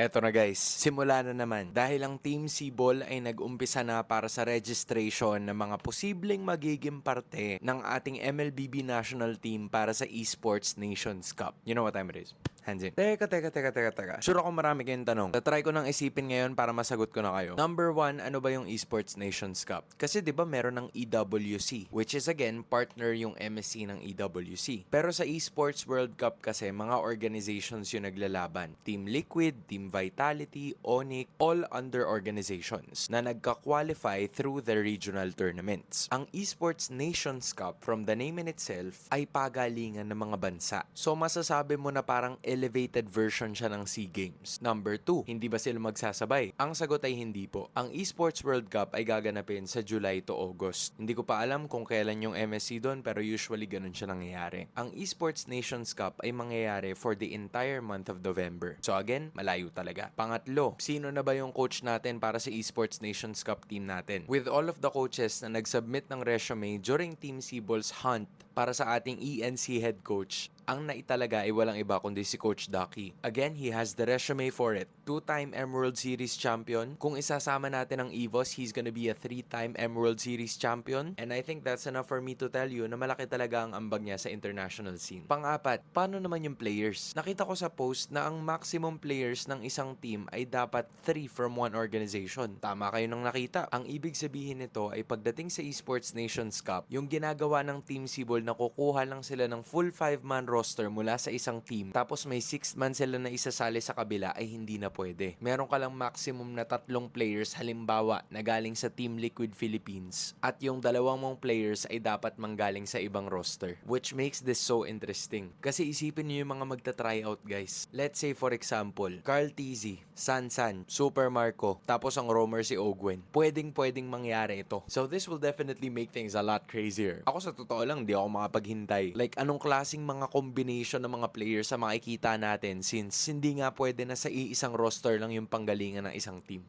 Eto na guys, simula na naman. Dahil ang Team Sibol ay nag-umpisa na para sa registration ng mga posibleng magiging parte ng ating MLBB national team para sa Esports Nations Cup. You know what time it is? Hands in. Teka. Sure ako marami kayong tanong. Tatry ko nang isipin ngayon para masagot ko na kayo. Number one, ano ba yung Esports Nations Cup? Kasi di ba meron ng EWC, which is again, partner yung MSC ng EWC. Pero sa Esports World Cup kasi, mga organizations yung naglalaban. Team Liquid, Team Vitality, Onyx, all under organizations na nagka-qualify through the regional tournaments. Ang Esports Nations Cup, from the name in itself, ay pagalingan ng mga bansa. So masasabi mo na parang elevated version siya ng SEA Games. Number 2, hindi ba sila magsasabay? Ang sagot ay hindi po. Ang Esports World Cup ay gaganapin sa July to August. Hindi ko pa alam kung kailan yung MSC doon, pero usually ganun siya nangyayari. Ang Esports Nations Cup ay mangyayari for the entire month of November. So again, malayo talaga. Pangatlo, sino na ba yung coach natin para sa Esports Nations Cup team natin? With all of the coaches na nag-submit ng resume during Team Sibol's hunt para sa ating ENC head coach, ang naitalaga ay walang iba kundi si Coach Ducky. Again, he has the resume for it. 2-time Emerald Series champion. Kung isasama natin ang EVOS, he's gonna be a 3-time Emerald Series champion. And I think that's enough for me to tell you na malaki talaga ang ambag niya sa international scene. Pang-apat, paano naman yung players? Nakita ko sa post na ang maximum players ng isang team ay dapat 3 from one organization. Tama kayo nang nakita. Ang ibig sabihin nito ay pagdating sa Esports Nations Cup, yung ginagawa ng Team Sibol na kukuha lang sila ng full 5-man roster mula sa isang team, tapos may 6th man sila na isasali sa kabila, ay hindi na pwede. Meron ka lang maximum na 3 players, halimbawa na galing sa Team Liquid Philippines, at yung 2 mong players ay dapat manggaling sa ibang roster, which makes this so interesting. Kasi isipin niyo yung mga magta-tryout guys. Let's say for example, Carl TZ, Sansan, Super Marco, tapos ang roamer si Ogwen. Pwedeng mangyari ito. So this will definitely make things a lot crazier. Ako sa totoo lang, di ako makapaghintay. Like anong klaseng mga combination ng mga players sa makikita natin, since hindi nga pwede na sa iisang roster lang yung panggalingan ng isang team.